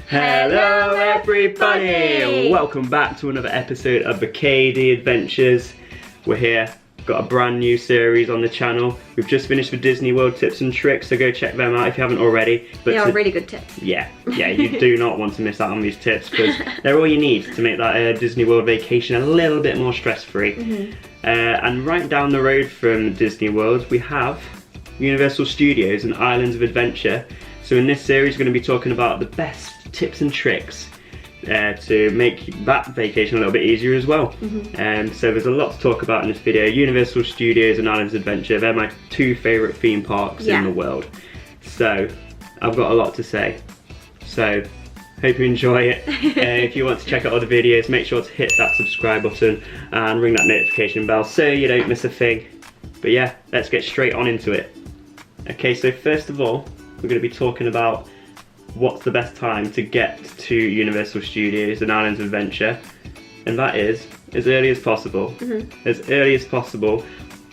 Hello everybody! Welcome back to another episode of the KD Adventures. We're here, got a brand new series on the channel. We've just finished with Disney World tips and tricks, so go check them out if you haven't already. But they are really good tips. Yeah, you do not want to miss out on these tips because they're all you need to make that Disney World vacation a little bit more stress-free. And right down the road from Disney World we have Universal Studios and Islands of Adventure. So in this series we're going to be talking about the best tips and tricks to make that vacation a little bit easier as well. So there's a lot to talk about in this video. Universal Studios and Islands of Adventure, they're my two favourite theme parks in the world. So I've got a lot to say. So hope you enjoy it. If you want to check out other videos, make sure to hit that subscribe button and ring that notification bell so you don't miss a thing. But yeah, let's get straight on into it. Okay, so first of all, we're going to be talking about what's the best time to get to Universal Studios and Islands of Adventure, and that is as early as possible. As early as possible,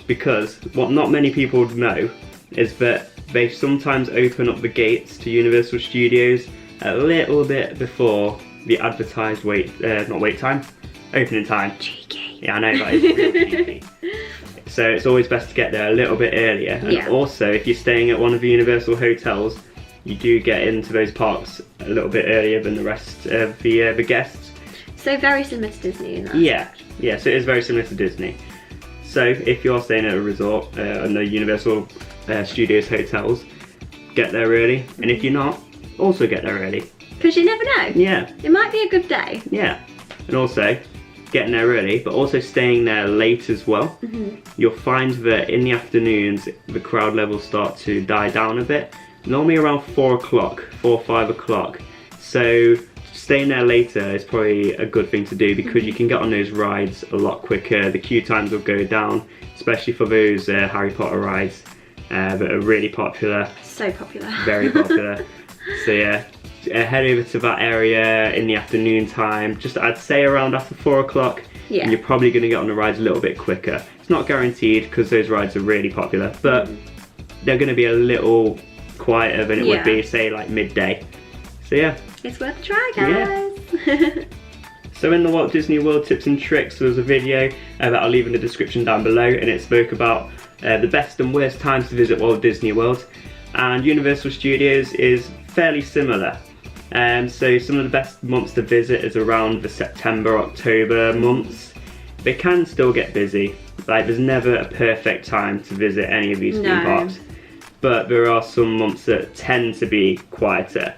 because what not many people know is that they sometimes open up the gates to Universal Studios a little bit before the advertised opening time. Cheeky. Yeah, I know, that is real cheeky. So it's always best to get there a little bit earlier. And also, if you're staying at one of the Universal hotels, you do get into those parks a little bit earlier than the rest of the guests. So very similar to Disney in that. Yeah, so it is very similar to Disney. So if you're staying at a resort and the Universal Studios hotels, get there early. And if you're not, also get there early. Because you never know. Yeah. It might be a good day. Yeah. And also, getting there early, but also staying there late as well. You'll find that in the afternoons, the crowd levels start to die down a bit. Normally around 4 or 5 o'clock. So staying there later is probably a good thing to do because you can get on those rides a lot quicker. The queue times will go down, especially for those Harry Potter rides that are really popular. So popular. Very popular. So yeah, head over to that area in the afternoon time. Just I'd say around after 4 o'clock. Yeah. And you're probably going to get on the rides a little bit quicker. It's not guaranteed because those rides are really popular, but they're going to be a little quieter than it would be, say, like midday. So yeah, it's worth a try, guys. Yeah. So in the Walt Disney World tips and tricks, there was a video that I'll leave in the description down below, and it spoke about the best and worst times to visit Walt Disney World. And Universal Studios is fairly similar. So some of the best months to visit is around the September, October months. They can still get busy. Like, there's never a perfect time to visit any of these theme parks. But there are some months that tend to be quieter.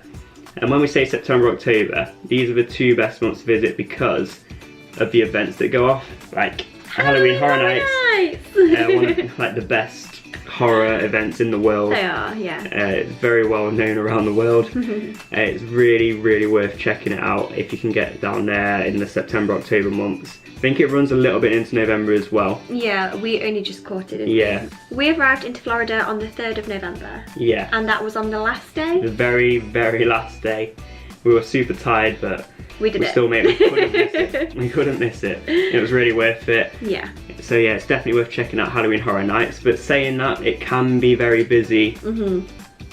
And when we say September, October, these are the two best months to visit because of the events that go off, like Halloween Horror Nights. One of like the best horror events in the world. They are, yeah. It's very well known around the world. It's really, really worth checking it out if you can get down there in the September, October months. I think it runs a little bit into November as well. Yeah, we only just caught it, didn't we? We arrived into Florida on the 3rd of November. Yeah. And that was on the last day? The very, very last day. We were super tired, but we couldn't miss it. We couldn't miss it. It was really worth it. Yeah. So yeah, it's definitely worth checking out Halloween Horror Nights, but saying that, it can be very busy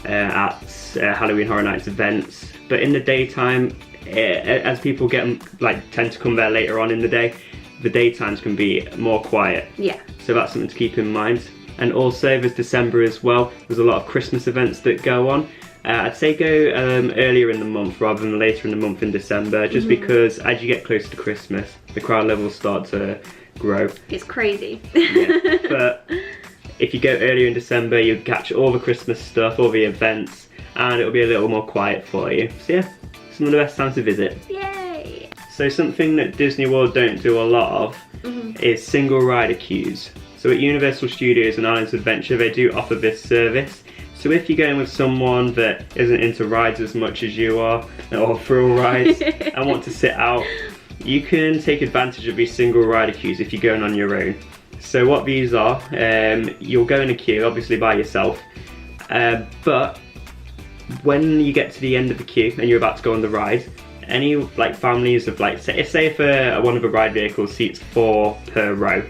at Halloween Horror Nights events. But in the daytime, as people tend to come there later on in the day, the daytimes can be more quiet. Yeah. So that's something to keep in mind. And also there's December as well. There's a lot of Christmas events that go on. I'd say go earlier in the month rather than later in the month in December, just because as you get closer to Christmas, the crowd levels start to grow. It's crazy. Yeah. But if you go earlier in December, you'll catch all the Christmas stuff, all the events, and it'll be a little more quiet for you. So yeah, some of the best times to visit. Yay! So something that Disney World don't do a lot of is single rider queues. So at Universal Studios and Islands of Adventure, they do offer this service. So if you're going with someone that isn't into rides as much as you are, or thrill rides, and want to sit out, you can take advantage of these single rider queues if you're going on your own. So what these are, you'll go in a queue, obviously by yourself, but when you get to the end of the queue and you're about to go on the ride, any families of say if one of the ride vehicles seats 4 per row,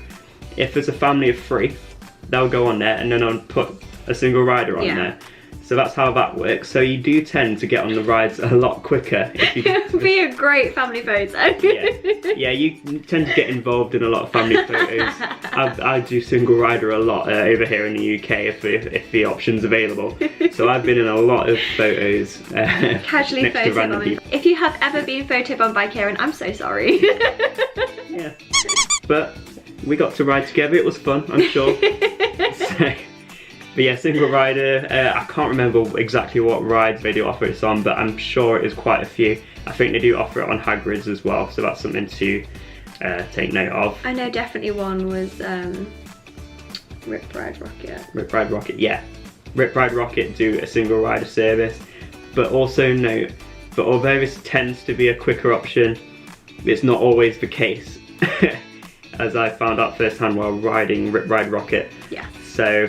if there's a family of 3, they'll go on there and then put a single rider on there. So that's how that works. So you do tend to get on the rides a lot quicker. If you It would be a great family photo. yeah, you tend to get involved in a lot of family photos. I do single rider a lot over here in the UK if the option's available. So I've been in a lot of photos. Casually photobombing. If you have ever been photobombed by Kieran, I'm so sorry. Yeah, but we got to ride together. It was fun, I'm sure. So, but yeah, single rider, I can't remember exactly what rides they do offer it on, but I'm sure it is quite a few. I think they do offer it on Hagrid's as well, so that's something to take note of. I know definitely one was Rip Ride Rocket. Rip Ride Rocket, yeah. Rip Ride Rocket do a single rider service, but also note that although this tends to be a quicker option, it's not always the case, as I found out firsthand while riding Rip Ride Rocket. Yeah. So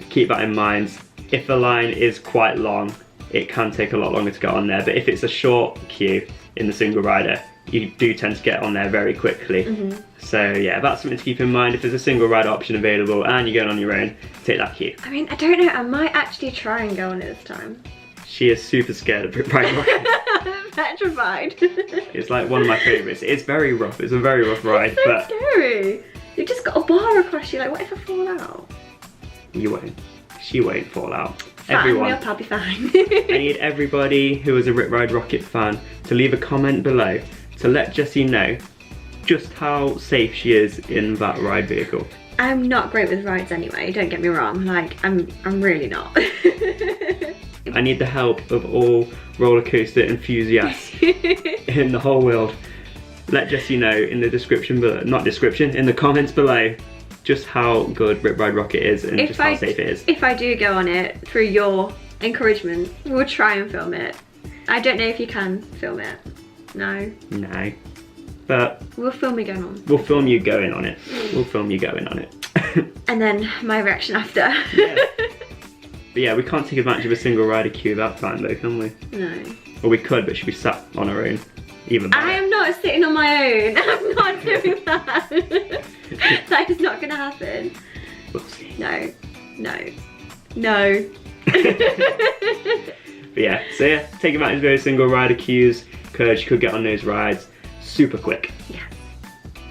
keep that in mind. If the line is quite long, it can take a lot longer to get on there, but if it's a short queue in the single rider, you do tend to get on there very quickly. So yeah, that's something to keep in mind. If there's a single ride option available and you're going on your own, take that queue. I mean, I don't know, I might actually try and go on it this time. She is super scared of Rip Ride Rocket. I'm petrified. It's like one of my favourites. It's very rough, it's a very rough ride. It's so but scary. You've just got a bar across you, like what if I fall out? You won't. She won't fall out. Fatten me up, I'll be fine. I need everybody who is a Rip Ride Rocket fan to leave a comment below to let Jessie know just how safe she is in that ride vehicle. I'm not great with rides anyway, don't get me wrong, like I'm really not. I need the help of all roller coaster enthusiasts in the whole world. Let Jessie know in the description below, not description, in the comments below, just how good Rip Ride Rocket is and just how safe it is. If I do go on it through your encouragement, we'll try and film it. I don't know if you can film it. No. No. But we'll film me going on. We'll film you going on it. We'll film you going on it. And then my reaction after. Yeah. But yeah, we can't take advantage of a single rider queue that time though, can we? No. Well, we could, but she'd be sat on her own. Even better. I am not sitting on my own. I'm not doing that. That is not going to happen. We'll see. No. No. No. But yeah, so yeah, take advantage of those single rider queues because you could get on those rides super quick. Yeah.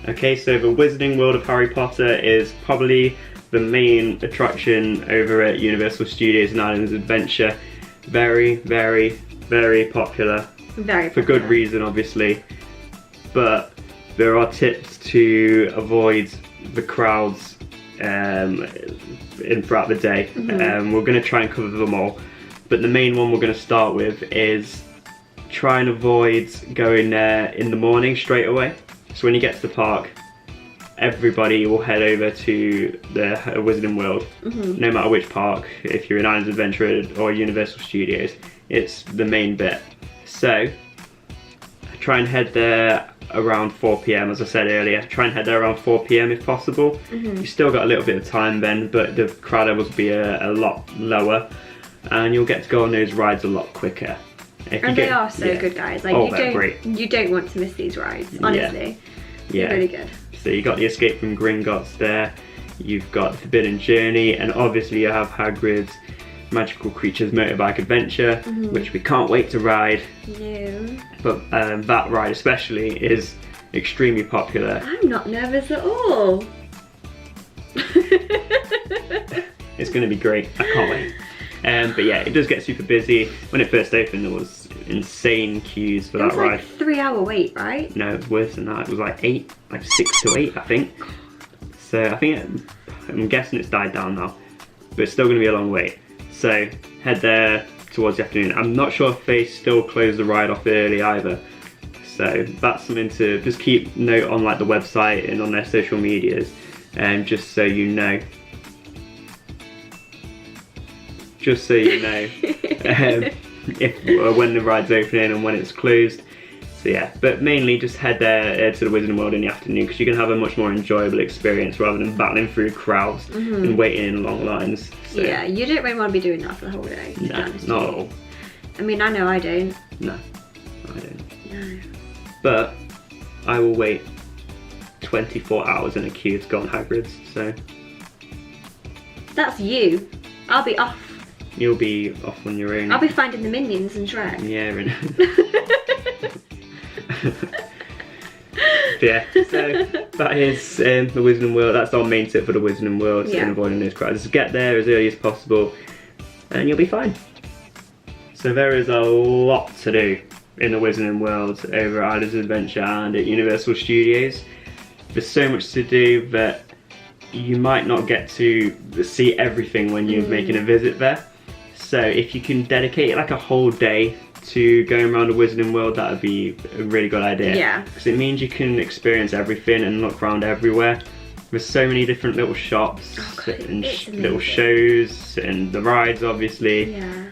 Okay, so the Wizarding World of Harry Potter is probably the main attraction over at Universal Studios and Islands Adventure. Very, very, very popular. Very popular. For good reason, obviously. But there are tips to avoid the crowds throughout the day. We're going to try and cover them all. But the main one we're going to start with is try and avoid going there in the morning straight away. So when you get to the park, everybody will head over to the Wizarding World, no matter which park. If you're in Islands Adventure or Universal Studios, it's the main bit. So try and head there around 4 PM, as I said earlier. Try and head there around 4 PM if possible. You've still got a little bit of time then, but the crowd levels will be a lot lower, and you'll get to go on those rides a lot quicker. And they are so good, guys. Like you don't want to miss these rides, honestly. Yeah. They're really good. So you got the Escape from Gringotts there, you've got the Forbidden Journey, and obviously you have Hagrid's Magical Creatures Motorbike Adventure, which we can't wait to ride. No. But that ride especially is extremely popular. I'm not nervous at all. It's going to be great, I can't wait. But yeah, it does get super busy. When it first opened, there was insane queues for that ride. It was like a 3-hour wait, right? No, it was worse than that. It was like 6 to 8, I think. So I think, I'm guessing it's died down now, but it's still going to be a long wait. So head there towards the afternoon. I'm not sure if they still close the ride off early either. So that's something to just keep note on, like the website and on their social medias, just so you know. Just so you know when the ride's opening and when it's closed. So yeah, but mainly just head there to the Wizarding World in the afternoon, because you can have a much more enjoyable experience rather than battling through crowds and waiting in long lines. So, yeah, you don't really want to be doing that for the whole day. No, not at all. I mean, I know I don't. No, I don't. No. But I will wait 24 hours in a queue to go on Hagrid's, so. That's you. I'll be off You'll be off on your own. I'll be finding the minions and Shrek. Yeah, yeah, so that is the Wizarding World. That's our main tip for the Wizarding World, so avoiding those crowds. Just get there as early as possible and you'll be fine. So there is a lot to do in the Wizarding World over at Alice's Adventure and at Universal Studios. There's so much to do that you might not get to see everything when you're making a visit there. So if you can dedicate like a whole day to going around the Wizarding World, that would be a really good idea. Yeah. Because it means you can experience everything and look around everywhere. There's so many different little shops and little shows and the rides, obviously. Yeah.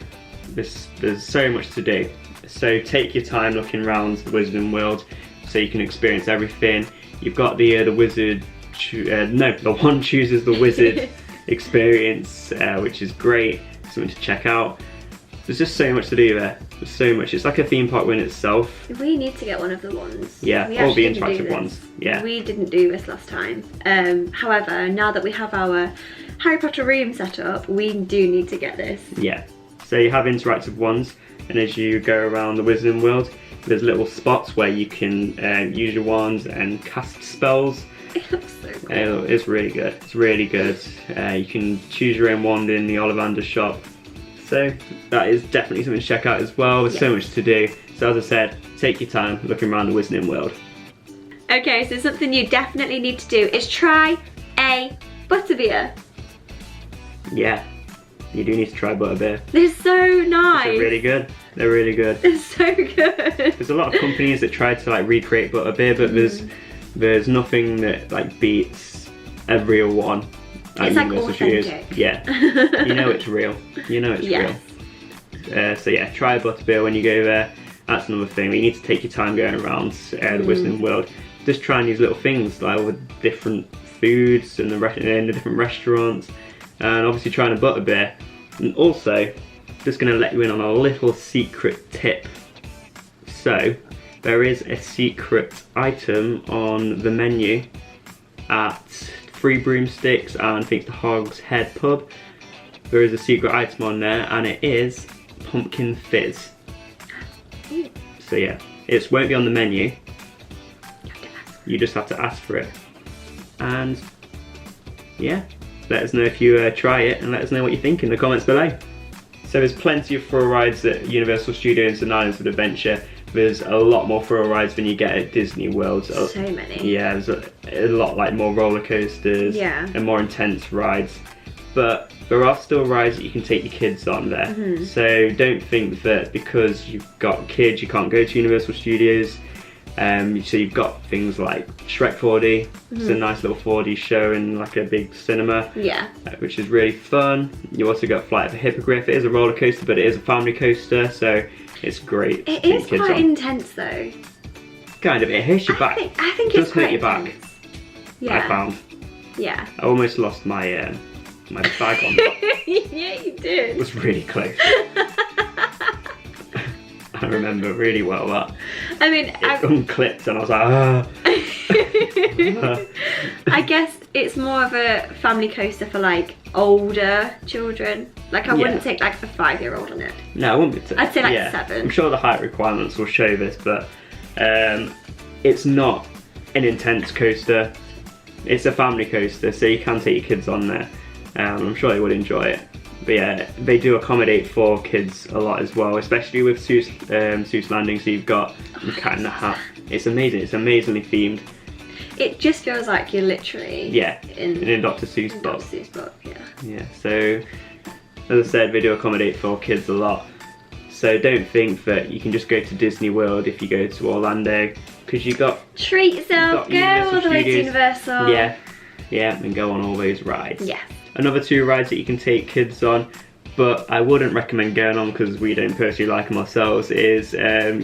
There's so much to do. So take your time looking around the Wizarding World so you can experience everything. You've got the wizard, the one chooses the wizard experience, which is great. Something to check out. There's just so much to do there. There's so much. It's like a theme park in itself. We need to get one of the ones. Yeah, all the interactive ones. Yeah. We didn't do this last time. However, now that we have our Harry Potter room set up, we do need to get this. Yeah. So you have interactive ones, and as you go around the Wizarding World, there's little spots where you can use your wands and cast spells. It looks so cool. It's really good. It's really good. You can choose your own wand in the Ollivander shop. So that is definitely something to check out as well. There's so much to do. So as I said, take your time looking around the Wizarding World. Okay, so something you definitely need to do is try a Butterbeer. Yeah, you do need to try Butterbeer. They're so nice. They're really good. They're really good. They're so good. There's a lot of companies that try to like recreate Butterbeer, but there's nothing that like beats a real one. It's like authentic. Yeah, you know it's real. You know it's real. So yeah, try a Butterbeer when you go there. That's another thing. You need to take your time going around the Wizarding World. Just trying these little things like with different foods and in the different restaurants, and obviously trying a Butterbeer. And also, just going to let you in on a little secret tip. So there is a secret item on the menu at Three Broomsticks and I think the Hog's Head pub. There is a secret item on there and it is pumpkin fizz. So yeah, it won't be on the menu. You just have to ask for it. And yeah, let us know if you try it and let us know what you think in the comments below. So there's plenty of thrill rides at Universal Studios and Islands of Adventure. There's a lot more thrill rides than you get at Disney World. So many. Yeah, there's a lot like more roller coasters and more intense rides. But there are still rides that you can take your kids on there. So don't think that because you've got kids you can't go to Universal Studios. So you've got things like Shrek 4D. It's a nice little 4D show in like a big cinema. Yeah. Which is really fun. You also got Flight of the Hippogriff. It is a roller coaster, but it is a family coaster, so it's great. It is quite intense though. Kind of. It hurts your back. I think it's quite hurt your intense. back. Yeah. I found. Yeah. I almost lost my my bag on that. Yeah, you did. It was really close. I remember really well that. I mean, it unclipped and I was like, ah. I guess it's more of a family coaster for like older children. Like I wouldn't take like a 5-year-old on it. No, I wouldn't be. I'd say like 7. I'm sure the height requirements will show this, but it's not an intense coaster. It's a family coaster, so you can take your kids on there. I'm sure they would enjoy it. But yeah, they do accommodate for kids a lot as well, especially with Seuss Landing. So you've got the Cat in the Hat. It's amazing. It's amazingly themed. It just feels like you're literally in a Dr. Seuss book. Dr. Seuss book, yeah. Yeah. So as I said, they do accommodate for kids a lot. So don't think that you can just go to Disney World if you go to Orlando, because you got treat yourself. Go all the way to Universal. Yeah. Yeah, and go on all those rides. Yeah. Another 2 rides that you can take kids on, but I wouldn't recommend going on because we don't personally like them ourselves, is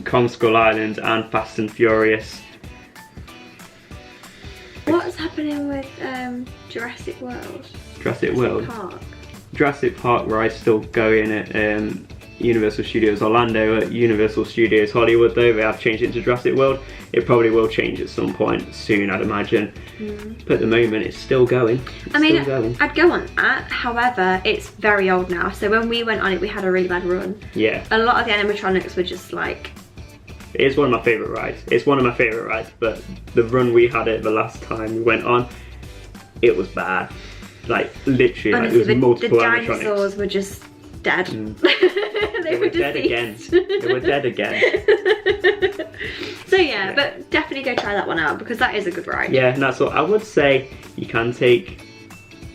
Kong Skull Island and Fast and Furious. What's happening with Jurassic World? Jurassic World? Park. Jurassic Park ride's still going at Universal Studios Orlando, at Universal Studios Hollywood though, they have changed it to Jurassic World. It probably will change at some point soon, I'd imagine. But at the moment it's still going. I'd go on that, however, it's very old now. So when we went on it, we had a really bad run. Yeah. A lot of the animatronics were just like... It is one of my favourite rides. It's one of my favourite rides, but the run we had it the last time we went on, it was bad. Like, literally, honestly, like, there was multiple the animatronics. dinosaurs were just dead. They were dead again. They were dead again. So yeah, but definitely go try that one out because that is a good ride. Yeah, and that's what I would say. You can take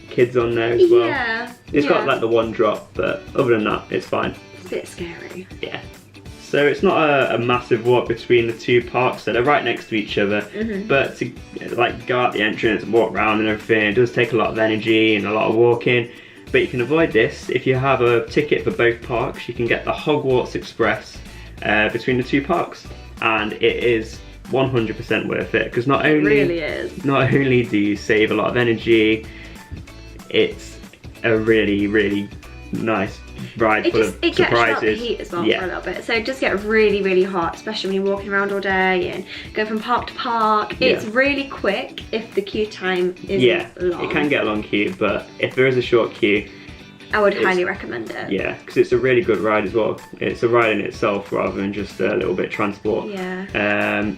kids on there as well. Yeah. It's got like the one drop, but other than that, it's fine. It's a bit scary. Yeah. So it's not a massive walk between the two parks, so they're right next to each other. But to like go out the entrance and walk around and everything, it does take a lot of energy and a lot of walking. But you can avoid this if you have a ticket for both parks. You can get the Hogwarts Express between the two parks, and it is 100% worth it because not only do you save a lot of energy, it's a really nice ride full of surprises. It gets out the heat as well for a little bit, so it does get really hot, especially when you're walking around all day and go from park to park. It's really quick if the queue time isn't long. It can get a long queue, but if there is a short queue, I would highly recommend it. Yeah, because it's a really good ride as well. It's a ride in itself rather than just a little bit of transport. Yeah.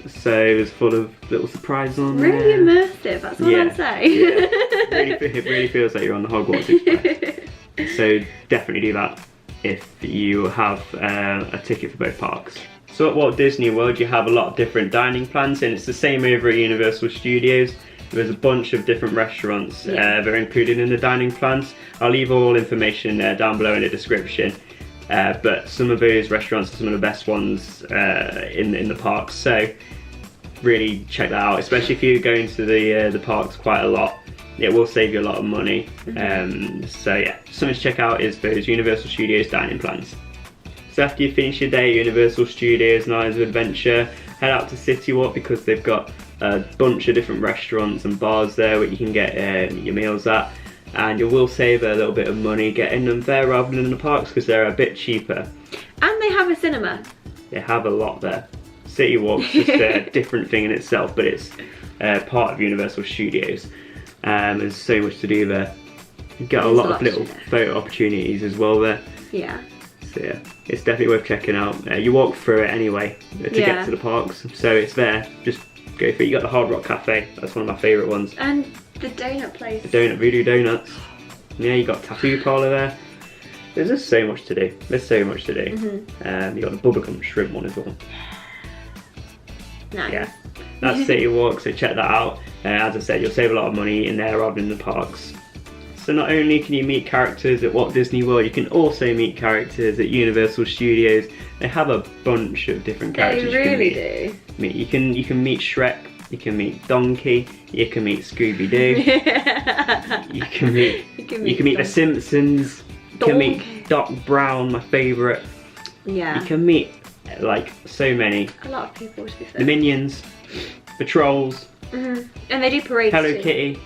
So it's full of little surprises on there. Really immersive, that's all I'd say. It really feels like you're on the Hogwarts Express. So definitely do that if you have a ticket for both parks. So at Walt Disney World you have a lot of different dining plans, and it's the same over at Universal Studios. There's a bunch of different restaurants that are included in the dining plans. I'll leave all information down below in the description. But some of those restaurants are some of the best ones in the parks. So really check that out, especially if you're going to the parks quite a lot. It will save you a lot of money. So yeah, something to check out is those Universal Studios dining plans. So after you finish your day at Universal Studios and Islands of Adventure, head out to City Walk because they've got a bunch of different restaurants and bars there where you can get your meals at, and you will save a little bit of money getting them there rather than in the parks because they're a bit cheaper. And they have a cinema. They have a lot there. City Walk's just a different thing in itself, but it's part of Universal Studios. There's so much to do there. You get a lot of little photo opportunities as well there. Yeah. So yeah, it's definitely worth checking out. You walk through it anyway to get to the parks, so it's there. Just go for it. You got the Hard Rock Cafe. That's one of my favourite ones. And the donut place. The Voodoo Donuts. Yeah, you got Tattoo Parlour there. There's just so much to do. There's so much to do. You got the Bubblegum Shrimp one as well. Nice. Yeah, that's City Walk, so check that out. As I said, you'll save a lot of money in there rather than the parks. So not only can you meet characters at Walt Disney World, you can also meet characters at Universal Studios. They have a bunch of different characters. They really do. You can meet Shrek, you can meet Donkey, you can meet Scooby-Doo, you can meet the Simpsons, you can meet Doc Brown, my favourite. Yeah. You can meet like so many. A lot of people, to be fair. The Minions, the Trolls. And they do parades Hello too. Kitty.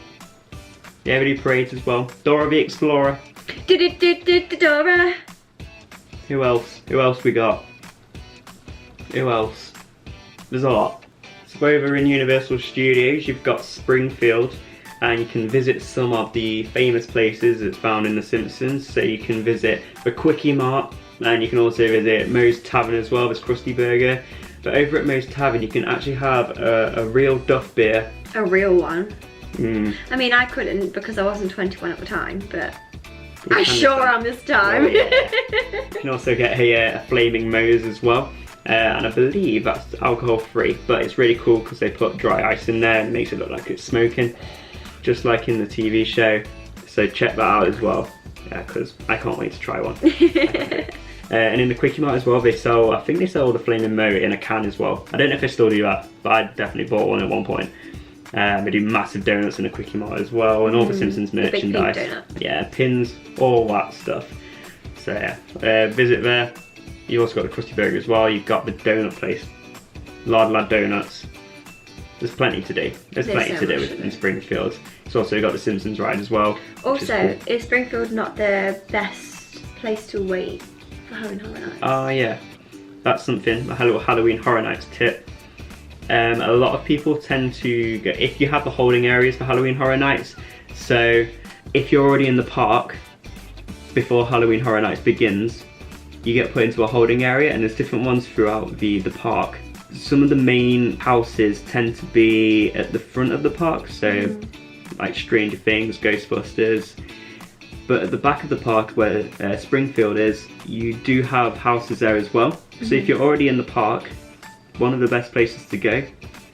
Yeah, we do parades as well. Dora the Explorer. Dora. Who else? Who else we got? Who else? There's a lot. So over in Universal Studios, you've got Springfield, and you can visit some of the famous places that's found in The Simpsons. So you can visit the Quickie Mart, and you can also visit Moe's Tavern as well, this Krusty Burger. But over at Moe's Tavern, you can actually have a real Duff beer. A real one. Mm. I mean, I couldn't because I wasn't 21 at the time, but I sure am this time. Oh, yeah. You can also get a Flaming Moe's as well. And I believe that's alcohol free, but it's really cool because they put dry ice in there and it makes it look like it's smoking, just like in the TV show. So check that out as well, because I can't wait to try one. And in the Quickie Mart as well, I think they sell the Flaming Moe in a can as well. I don't know if they still do that, but I definitely bought one at one point. They do massive donuts in the Quickie Mart as well, and all the Simpsons merchandise. The big pink donut. Yeah, pins, all that stuff. So yeah, visit there. You also got the Krusty Burger as well. You've got the donut place, Lard Donuts. There's plenty to do. There's plenty to do in Springfield. It's also got the Simpsons ride as well. Also, is Springfield not the best place to wait for Halloween Horror Nights. Oh yeah, that's something, a little Halloween Horror Nights tip. A lot of people tend to go, if you have the holding areas for Halloween Horror Nights, so if you're already in the park before Halloween Horror Nights begins, you get put into a holding area, and there's different ones throughout the park. Some of the main houses tend to be at the front of the park, so like Stranger Things, Ghostbusters. But at the back of the park where Springfield is, you do have houses there as well. So if you're already in the park, one of the best places to go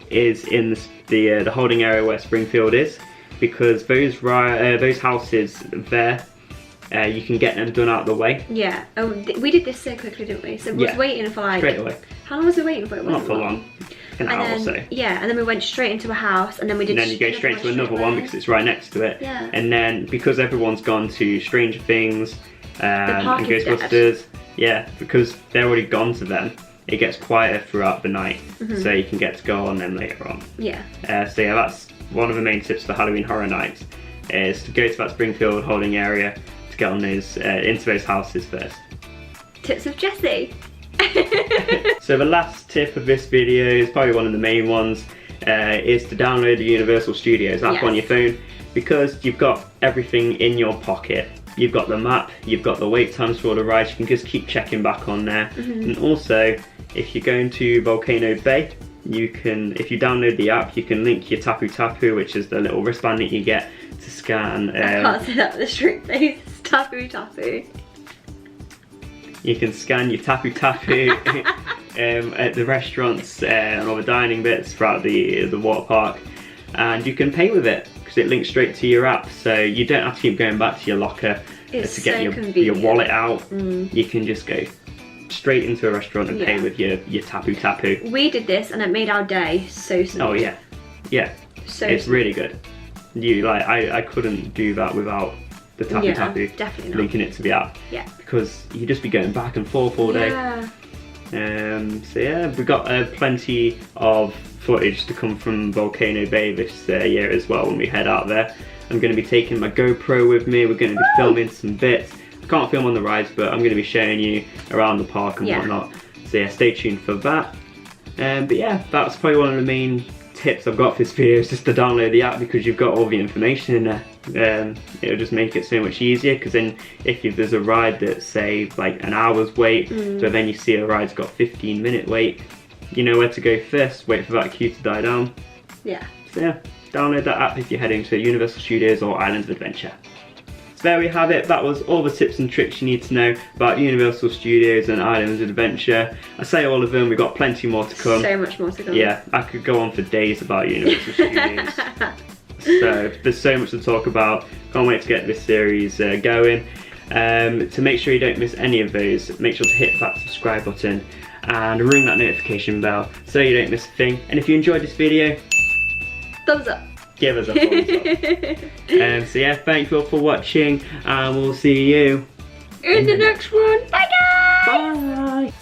is in the holding area where Springfield is, because those houses there, you can get them done out of the way. Yeah. Oh, we did this so quickly, didn't we? So we was waiting for like... Straight away. How long was it waiting for? It Not for long. An hour or so. Yeah, and then we went straight into a house, and then we did... And then you go straight to another one because it's right next to it. Yeah. And then because everyone's gone to Stranger Things and Ghostbusters, yeah, because they're already gone to them, it gets quieter throughout the night, so you can get to go on them later on. Yeah. So yeah, that's one of the main tips for Halloween Horror Nights, is to go to that Springfield holding area to get on those into those houses first. Tips of Jessie. So the last tip of this video is probably one of the main ones, is to download the Universal Studios app on your phone, because you've got everything in your pocket. You've got the map, you've got the wait times for all the rides, you can just keep checking back on there. And also, if you're going to Volcano Bay, you can, if you download the app, you can link your Tapu Tapu, which is the little wristband that you get to scan. I can't say that with a straight face. Tapu Tapu. You can scan your Tapu Tapu at the restaurants and all the dining bits throughout the water park, and you can pay with it because it links straight to your app, so you don't have to keep going back to your locker to get your wallet out. You can just go straight into a restaurant and pay with your Tapu Tapu. We did this and it made our day so smooth. Oh yeah, yeah. So it's really good. I couldn't do that without the Tapu Tapu. Definitely not. Linking it to the app. Yeah. Because you'd just be going back and forth all day. Yeah. So yeah, we've got plenty of footage to come from Volcano Bay this year as well when we head out there. I'm going to be taking my GoPro with me, we're going to be filming some bits. I can't film on the rides, but I'm going to be showing you around the park and whatnot. So yeah, stay tuned for that. But yeah, that's probably one of the main tips I've got for this video, is just to download the app, because you've got all the information in there. It'll just make it so much easier, because then if there's a ride that's say like an hour's wait, but then you see a ride's got 15-minute wait, you know where to go first, wait for that queue to die down. Yeah. So yeah, download that app if you're heading to Universal Studios or Islands of Adventure. So there we have it, that was all the tips and tricks you need to know about Universal Studios and Islands of Adventure. I say all of them, we've got plenty more to come. So much more to come. Yeah, I could go on for days about Universal Studios. So there's so much to talk about. Can't wait to get this series going. To make sure you don't miss any of those, make sure to hit that subscribe button and ring that notification bell so you don't miss a thing. And if you enjoyed this video, thumbs up. Give us a thumbs up. So yeah, thank you all for watching, and we'll see you in the next one. Bye guys! Bye!